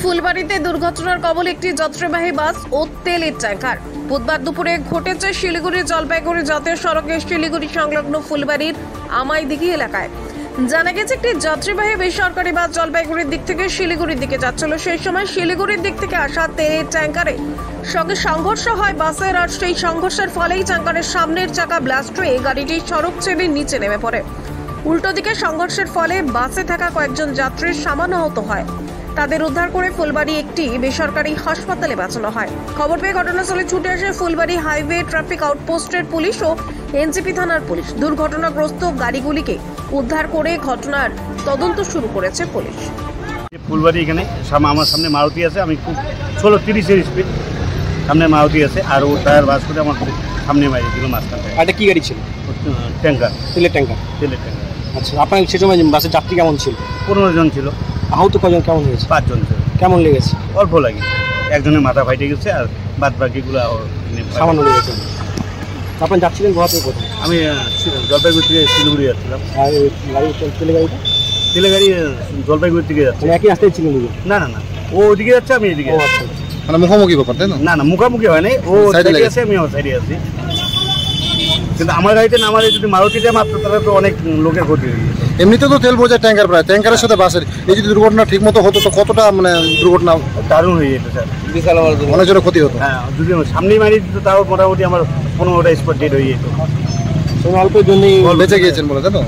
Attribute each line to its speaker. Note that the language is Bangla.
Speaker 1: ফুলবাড়িতে দুর্ঘটনার কবলে একটি যাত্রীবাহী বাস ও তেলের ট্যাঙ্কার। বুধবার দুপুরে ঘটেছে শিলিগুড়ি জলপাইগুড়ি জাতীয় সড়কের শিলিগুড়ি সংলগ্ন ফুলবাড়ির আমাইদিঘি এলাকায়। জানা গেছে একটি যাত্রীবাহী বেসরকারি বাস জলপাইগুড়ির দিক থেকে শিলিগুড়ির দিকে যাচ্ছিল। সেই সময় শিলিগুড়ির দিক থেকে আসা তেলের ট্যাঙ্কারের সঙ্গে সংঘর্ষ হয় বাসের, আর সেই সংঘর্ষের ফলেই ট্যাঙ্কারের সামনের চাকা ব্লাস্ট হয়ে গাড়িটি সড়ক ছেড়ে নিচে নেমে পড়ে। উল্টো দিকে সংঘর্ষের ফলে বাসে থাকা কয়েকজন যাত্রীর সামান্য আহত হয়। তাদের উদ্ধার করে ফুলবাড়ি একটি বেসরকারি হাসপাতালে পাঠানো হয়। খবর পেয়ে ঘটনাস্থলে ছুটে আসে ফুলবাড়ি হাইওয়ে ট্রাফিক আউটপোস্টের পুলিশ ও এনজিপি থানার পুলিশ। দুর্ঘটনাগ্রস্ত গাড়িগুলিকে উদ্ধার করে ঘটনার তদন্ত শুরু করেছে পুলিশ।
Speaker 2: ফুলবাড়ি এখানে আমার সামনে মারুতি আছে, আমি খুব 30-এর স্পিড, সামনে মারুতি আছে আর ও টায়ার বাস করে আমার সামনে মারিয়ে দিল মাঝখানে।
Speaker 3: এটা কি গাড়ি ছিল?
Speaker 2: ট্যাঙ্কার,
Speaker 3: তেলের ট্যাঙ্কার। আচ্ছা, আপনার সে সময় বাসের যাত্রী কেমন ছিল?
Speaker 2: 15 জন ছিল।
Speaker 3: আহত কজন কেমন হয়েছে?
Speaker 2: 5 জন ছিল।
Speaker 3: কেমন লেগেছে?
Speaker 2: অল্প লাগে, একজনের মাথা ফাইটে গেছে আর বাদ বাকিগুলো
Speaker 3: সামান্য লেগেছে। আপনার যাচ্ছিলেন কোথা থেকে কোথায়?
Speaker 2: আমি জলপাইগুড়ি থেকে শিলিগুড়ি যাচ্ছিলাম।
Speaker 3: আর তেলে গাড়িটা?
Speaker 2: তেলে গাড়ি জলপাইগুড়ি থেকে যাচ্ছে।
Speaker 3: একই রাস্তায় ছিলেন?
Speaker 2: না না না, ও ওদিকে যাচ্ছে, আমি এদিকে।
Speaker 4: মানে মুখোমুখি ব্যাপার, তাই না?
Speaker 2: না না, মুখোমুখি হয় নাই, ও সাইডে আছে, আমি আমার সাইডে আছি। কিন্তু আমার গাড়িতে নামারে যদি মারুতিটা মারতো তাহলে তো অনেক লোকের ক্ষতি হয়ে যেত।
Speaker 4: এমনিতে তো তেল বোঝায় ট্যাঙ্কার, প্রায় ট্যাঙ্কারের সাথে বাসের এই যদি দুর্ঘটনা ঠিক মতো হতো তো কতটা মানে দুর্ঘটনা
Speaker 2: দারুণ হয়ে যেত স্যার,
Speaker 3: বিশাল
Speaker 4: অনেক জনের ক্ষতি হতো।
Speaker 2: হ্যাঁ, যদি সামনেই মারিয়ে দিত তাও মোটামুটি আমার 15টা স্পট ডেট হয়ে যেত।
Speaker 3: অল্পের জন্যই
Speaker 4: বেঁচে গিয়েছেন বলে, তাই তো?